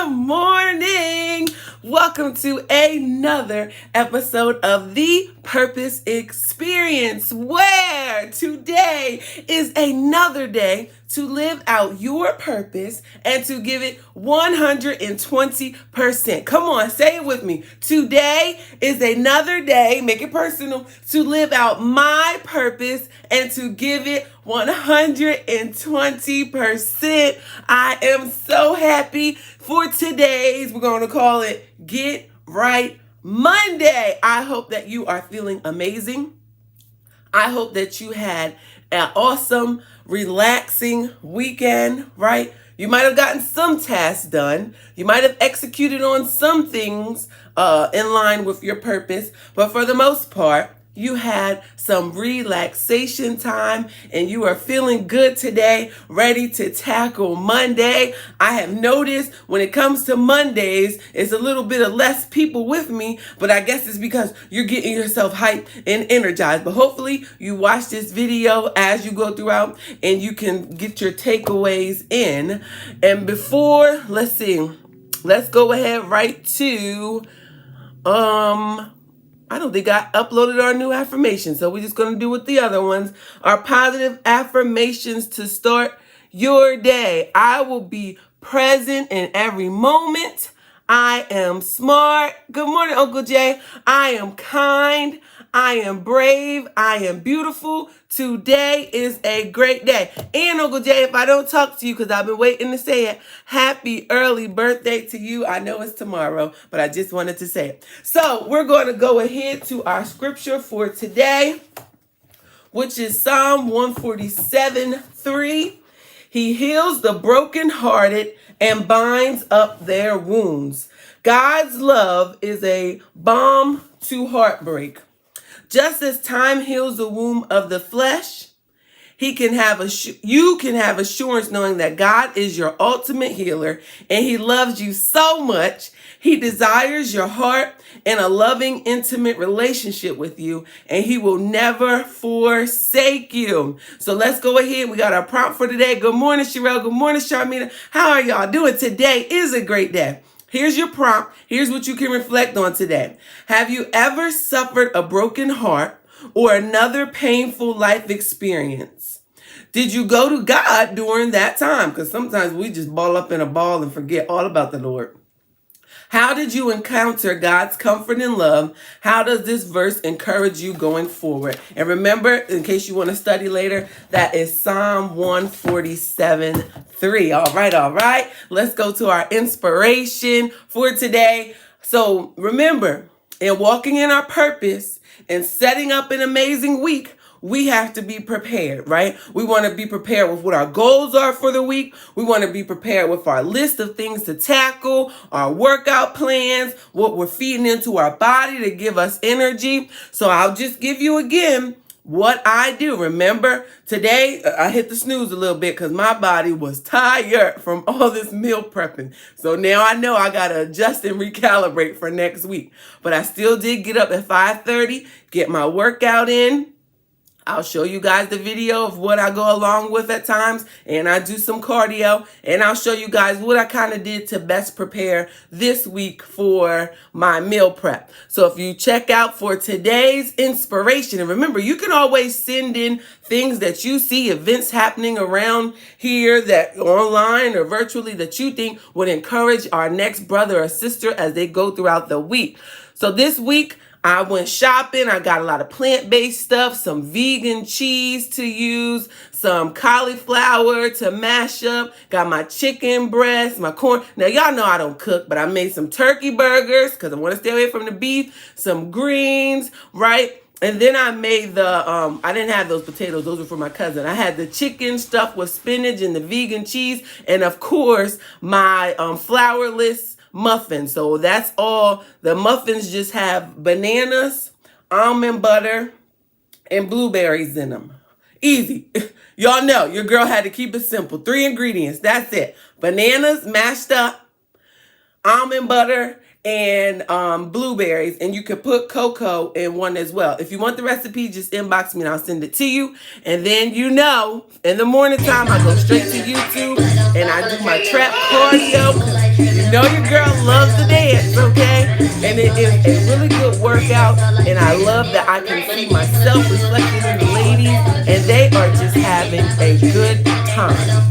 Good morning. Welcome to another episode of The Purpose Experience, where today is another day to live out your purpose and to give it 120%. Come on, say it with me. Today is another day, make it personal, to live out my purpose and to give it 120%. I am so happy for today's, we're going to call it Get Right Monday. I hope that you are feeling amazing. I hope that you had an awesome, relaxing weekend, right? You might have gotten some tasks done. You might have executed on some things in line with your purpose. But for the most part, you had some relaxation time and you are feeling good today, ready to tackle Monday. I have noticed when it comes to Mondays, it's a little bit of less people with me, but I guess it's because you're getting yourself hyped and energized. But hopefully you watch this video as you go throughout and you can get your takeaways in. And before, let's go ahead right to, I don't think I uploaded our new affirmations, so we're just going to do with the other ones. Our positive affirmations to start your day. I will be present in every moment. I am smart. Good morning, Uncle Jay. I am kind. I am brave. I am beautiful. Today is a great day. And Uncle Jay, if I don't talk to you, because I've been waiting to say it, happy early birthday to you. I know it's tomorrow, but I just wanted to say it. So we're going to go ahead to our scripture for today, which is Psalm 147:3. He heals the brokenhearted and binds up their wounds. God's love is a balm to heartbreak. Just as time heals the wound of the flesh, you can have assurance knowing that God is your ultimate healer and he loves you so much. He desires your heart and a loving, intimate relationship with you, and he will never forsake you. So let's go ahead. We got our prompt for today. Good morning, Sherelle. Good morning, Charmina. How are y'all doing? Today is a great day. Here's your prompt. Here's what you can reflect on today. Have you ever suffered a broken heart or another painful life experience? Did you go to God during that time? Because sometimes we just ball up in a ball and forget all about the Lord. How did you encounter God's comfort and love? How does this verse encourage you going forward? And remember, in case you want to study later, that is Psalm 147:3. All right. Let's go to our inspiration for today. So remember, in walking in our purpose and setting up an amazing week, we have to be prepared, right? We want to be prepared with what our goals are for the week. We want to be prepared with our list of things to tackle, our workout plans, what we're feeding into our body to give us energy. So I'll just give you again what I do. Remember, today I hit the snooze a little bit because my body was tired from all this meal prepping. So now I know I got to adjust and recalibrate for next week. But I still did get up at 5:30, get my workout in. I'll show you guys the video of what I go along with at times, and I do some cardio, and I'll show you guys what I kind of did to best prepare this week for my meal prep. So if you check out for today's inspiration, and remember, you can always send in things that you see, events happening around here that online or virtually that you think would encourage our next brother or sister as they go throughout the week. So this week, I went shopping. I got a lot of plant-based stuff, some vegan cheese to use, some cauliflower to mash up, got my chicken breast, my corn. Now, y'all know I don't cook, but I made some turkey burgers because I want to stay away from the beef, some greens, right? And then I made I didn't have those potatoes. Those were for my cousin. I had the chicken stuffed with spinach and the vegan cheese. And of course, my flourless muffins. So that's all. The muffins just have bananas, almond butter, and blueberries in them. Easy. Y'all know your girl had to keep it simple. 3 ingredients. That's it. Bananas mashed up, almond butter, and blueberries, and you could put cocoa in one as well. If you want the recipe, just inbox me and I'll send it to you. And then in the morning time, I go straight to YouTube and I do my trap cardio. You know your girl loves to dance, okay? And it is a really good workout. And I love that I can see myself reflected in the ladies, and they are just having a good time.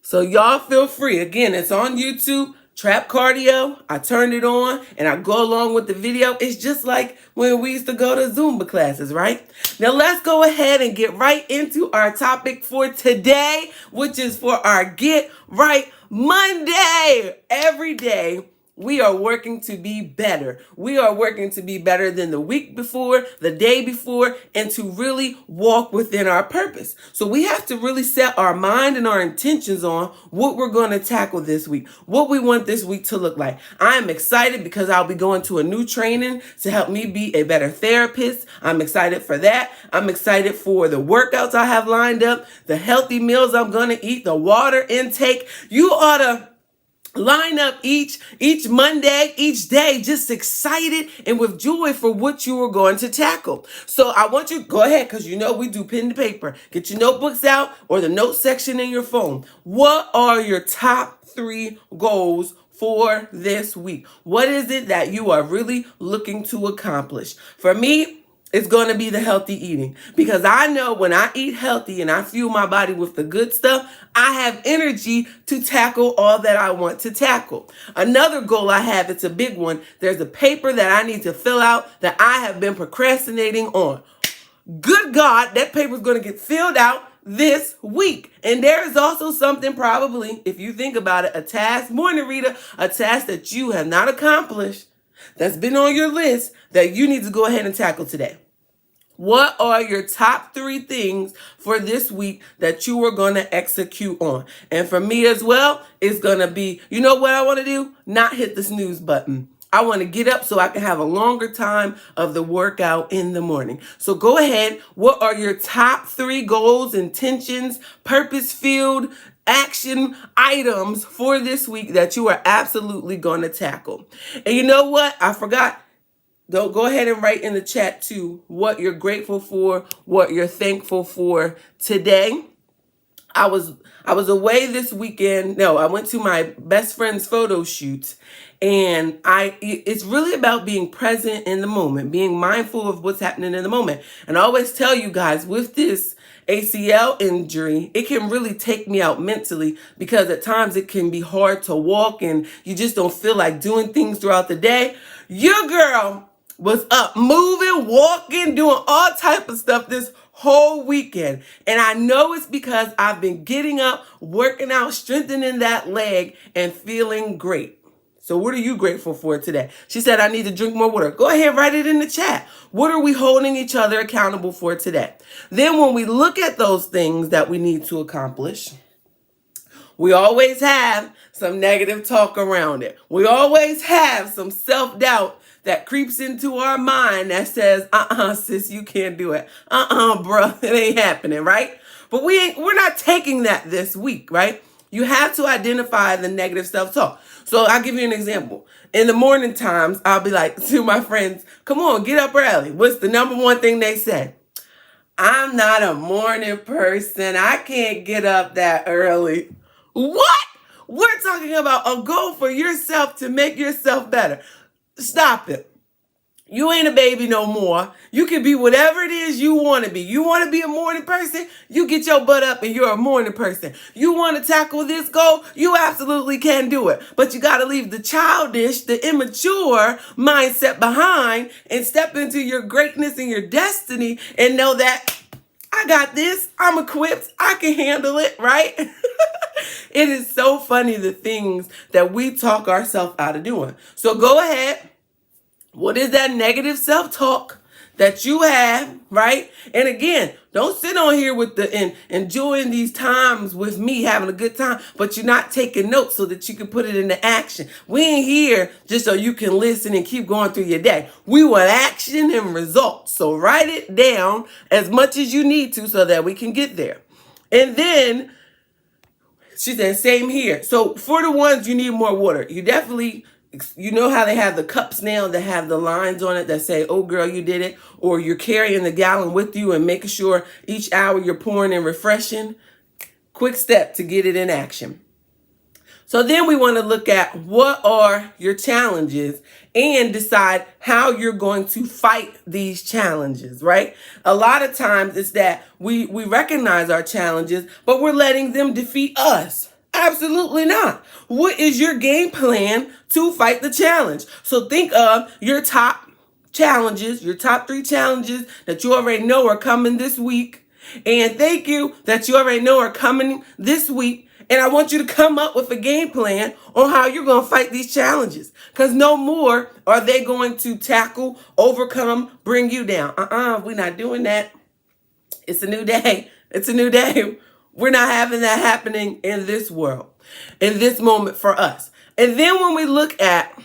So y'all feel free. Again, it's on YouTube. Trap Cardio. I turned it on and I go along with the video. It's just like when we used to go to Zumba classes, right? Now let's go ahead and get right into our topic for today, which is for our Get Right Monday. Every day, we are working to be better. We are working to be better than the week before, the day before, and to really walk within our purpose. So we have to really set our mind and our intentions on what we're going to tackle this week, what we want this week to look like. I am excited because I'll be going to a new training to help me be a better therapist. I'm excited for that. I'm excited for the workouts I have lined up, the healthy meals I'm going to eat, the water intake. You ought to line up each Monday, each day, just excited and with joy for what you are going to tackle. So I want you to go ahead, because you know we do pen to paper. Get your notebooks out or the note section in your phone. What are your top 3 goals for this week? What is it that you are really looking to accomplish? For me, it's going to be the healthy eating, because I know when I eat healthy and I fuel my body with the good stuff, I have energy to tackle all that I want to tackle. Another goal I have, it's a big one. There's a paper that I need to fill out that I have been procrastinating on. Good God, that paper is going to get filled out this week. And there is also something, probably, if you think about it, a task, Morning Rita, a task that you have not accomplished, that's been on your list, that you need to go ahead and tackle today. What are your top 3 things for this week that you are going to execute on? And for me as well, it's going to be, you know what I want to do? Not hit the snooze button. I want to get up so I can have a longer time of the workout in the morning. So go ahead. What are your top 3 goals, intentions, purpose-filled action items for this week that you are absolutely going to tackle? And you know what? I forgot. Go ahead and write in the chat too what you're grateful for, what you're thankful for today. I was away this weekend. No, I went to my best friend's photo shoot, and it's really about being present in the moment, being mindful of what's happening in the moment. And I always tell you guys, with this ACL injury, it can really take me out mentally, because at times it can be hard to walk and you just don't feel like doing things throughout the day. Your girl was up moving, walking, doing all type of stuff this whole weekend. And I know it's because I've been getting up, working out, strengthening that leg, and feeling great. So what are you grateful for today? She said, I need to drink more water. Go ahead, write it in the chat. What are we holding each other accountable for today? Then when we look at those things that we need to accomplish, we always have some negative talk around it. We always have some self-doubt that creeps into our mind that says, sis, you can't do it. Bro, it ain't happening, right? But we're not taking that this week, right? You have to identify the negative self-talk. So I'll give you an example. In the morning times, I'll be like to my friends, come on, get up early. What's the number one thing they say? I'm not a morning person. I can't get up that early. What? We're talking about a goal for yourself to make yourself better. Stop it. You ain't a baby no more. You can be whatever it is you want to be. You want to be a morning person? You get your butt up and you're a morning person. You want to tackle this goal? You absolutely can do it. But you got to leave the childish, the immature mindset behind and step into your greatness and your destiny and know that I got this. I'm equipped. I can handle it, right? It is so funny, the things that we talk ourselves out of doing. So go ahead. What is that negative self-talk that you have, right? And again, don't sit on here with enjoying these times with me, having a good time, but you're not taking notes so that you can put it into action. We ain't here just so you can listen and keep going through your day. We want action and results. So write it down as much as you need to so that we can get there. And then She said, same here. So for the ones you need more water, you know how they have the cups now that have the lines on it that say, oh girl, you did it, or you're carrying the gallon with you and making sure each hour you're pouring and refreshing. Quick step to get it in action. So then we want to look at what are your challenges and decide how you're going to fight these challenges, right? A lot of times it's that we recognize our challenges, but we're letting them defeat us. Absolutely not. What is your game plan to fight the challenge? So think of your top challenges, your top 3 challenges that you already know are coming this week. And thank you that you already know are coming this week. And I want you to come up with a game plan on how you're going to fight these challenges. Because no more are they going to tackle, overcome, bring you down. We're not doing that. It's a new day. It's a new day. We're not having that happening in this world, in this moment for us. And then when we look at,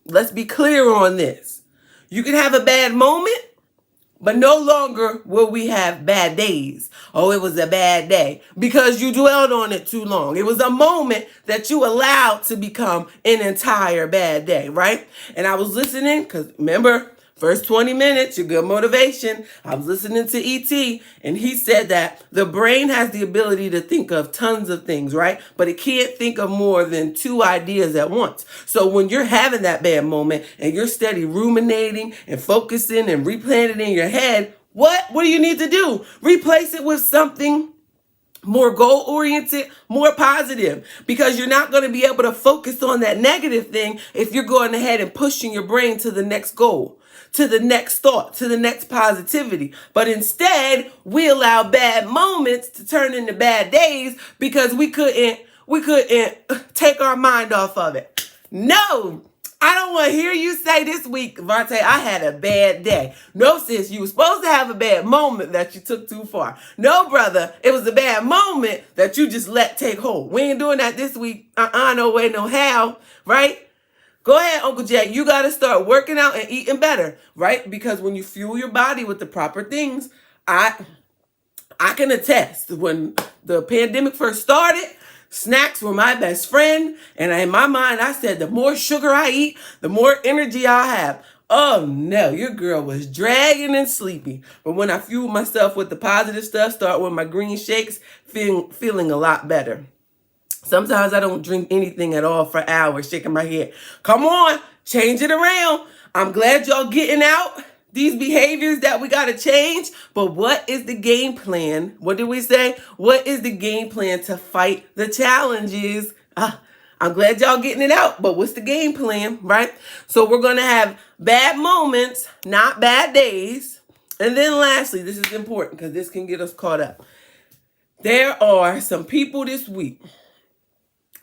let's be clear on this. You can have a bad moment, but no longer will we have bad days. Oh, it was a bad day because you dwelled on it too long. It was a moment that you allowed to become an entire bad day, right? And I was listening because remember, first 20 minutes, your good motivation. I was listening to E.T. and he said that the brain has the ability to think of tons of things, right? But it can't think of more than 2 ideas at once. So when you're having that bad moment and you're steady ruminating and focusing and replaying it in your head, what do you need to do? Replace it with something more goal-oriented, more positive, because you're not going to be able to focus on that negative thing if you're going ahead and pushing your brain to the next goal, to the next thought, to the next positivity. But instead, we allow bad moments to turn into bad days because we couldn't take our mind off of it. No, I don't want to hear you say this week, Vontae, I had a bad day. No, sis, you were supposed to have a bad moment that you took too far. No, brother, it was a bad moment that you just let take hold. We ain't doing that this week. No way, no how, right? Go ahead, Uncle Jack. You got to start working out and eating better, right? Because when you fuel your body with the proper things, I can attest when the pandemic first started, snacks were my best friend. And in my mind, I said, the more sugar I eat, the more energy I have. Oh no, your girl was dragging and sleepy. But when I fueled myself with the positive stuff, start with my green shakes, feeling a lot better. Sometimes I don't drink anything at all for hours, shaking my head. Come on, change it around. I'm glad y'all getting out these behaviors that we got to change. But what is the game plan? What did we say? What is the game plan to fight the challenges? I'm glad y'all getting it out, but what's the game plan, right? So we're going to have bad moments, not bad days. And then lastly, this is important because this can get us caught up. There are some people this week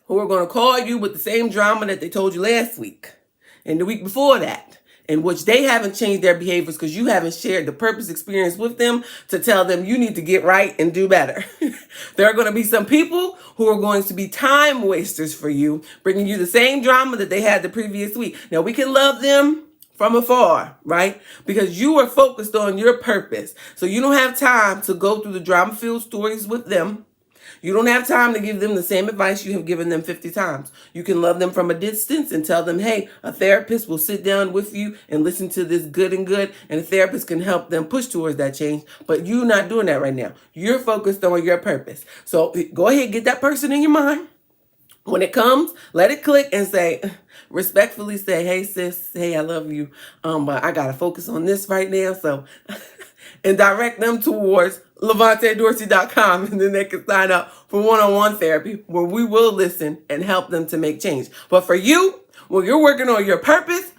who are going to call you with the same drama that they told you last week and the week before that, in which they haven't changed their behaviors because you haven't shared the purpose experience with them to tell them you need to get right and do better. There are going to be some people who are going to be time wasters for you, bringing you the same drama that they had the previous week. Now, we can love them from afar, right? Because you are focused on your purpose. So you don't have time to go through the drama-filled stories with them. You don't have time to give them the same advice you have given them 50 times. You can love them from a distance and tell them, hey, a therapist will sit down with you and listen to this good, and a therapist can help them push towards that change. But you're not doing that right now. You're focused on your purpose. So go ahead, get that person in your mind. When it comes, let it click and respectfully say, hey, sis, hey, I love you. But I got to focus on this right now. So, and direct them towards LevanteDorsey.com, and then they can sign up for one-on-one therapy where we will listen and help them to make change. But for you, when you're working on your purpose,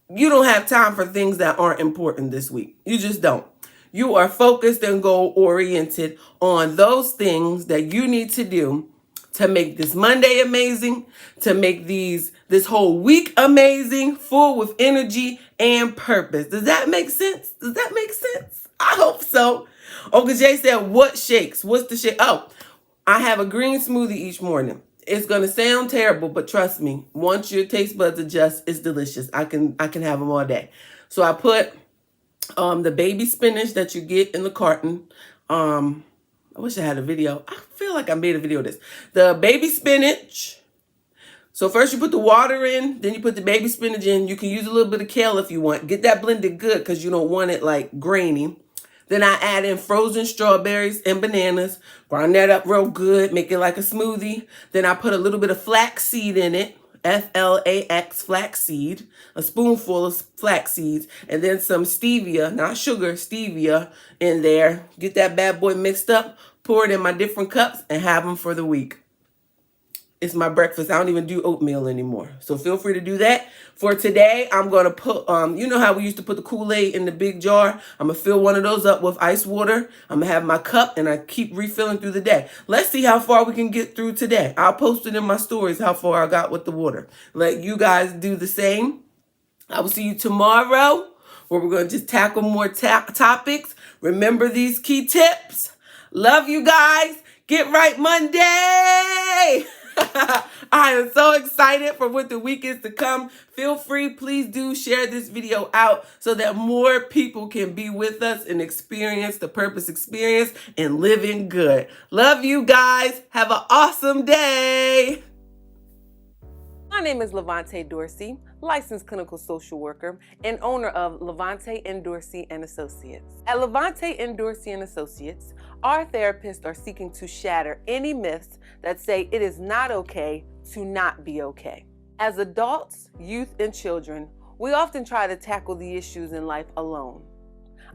you don't have time for things that aren't important this week. You just don't. You are focused and goal-oriented on those things that you need to do to make this Monday amazing, to make this whole week amazing, full with energy and purpose. Does that make sense? Does that make sense? I hope so. Uncle Jay said, what shakes? What's the shake? Oh, I have a green smoothie each morning. It's going to sound terrible, but trust me, once your taste buds adjust, it's delicious. I can have them all day. So I put the baby spinach that you get in the carton, I wish I had a video. I feel like I made a video of this. The baby spinach. So first you put the water in, then you put the baby spinach in. You can use a little bit of kale if you want. Get that blended good because you don't want it like grainy. Then I add in frozen strawberries and bananas. Grind that up real good. Make it like a smoothie. Then I put a little bit of flax seed in it. Flax, flax seed. A spoonful of flax seeds. And then some stevia, not sugar, stevia in there. Get that bad boy mixed up. Pour it in my different cups and have them for the week. It's my breakfast. I don't even do oatmeal anymore. So feel free to do that. For today, I'm going to put, you know how we used to put the Kool-Aid in the big jar? I'm going to fill one of those up with ice water. I'm going to have my cup and I keep refilling through the day. Let's see how far we can get through today. I'll post it in my stories how far I got with the water. Let you guys do the same. I will see you tomorrow where we're going to just tackle more topics. Remember these key tips. Love you guys. Get right Monday. I am so excited for what the week is to come. Feel free, please do share this video out so that more people can be with us and experience the purpose experience and living good. Love you guys. Have an awesome day. My name is Levante Dorsey, licensed clinical social worker and owner of Levante & Dorsey & Associates. At Levante & Dorsey & Associates, our therapists are seeking to shatter any myths that say it is not okay to not be okay. As adults, youth, and children, we often try to tackle the issues in life alone.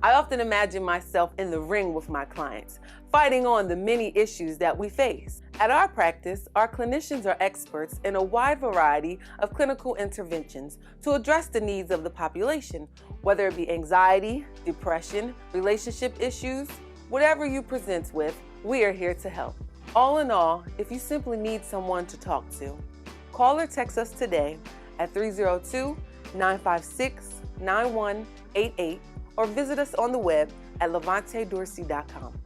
I often imagine myself in the ring with my clients, fighting on the many issues that we face. At our practice, our clinicians are experts in a wide variety of clinical interventions to address the needs of the population, whether it be anxiety, depression, relationship issues, whatever you present with, we are here to help. All in all, if you simply need someone to talk to, call or text us today at 302-956-9188 or visit us on the web at levantedorsey.com.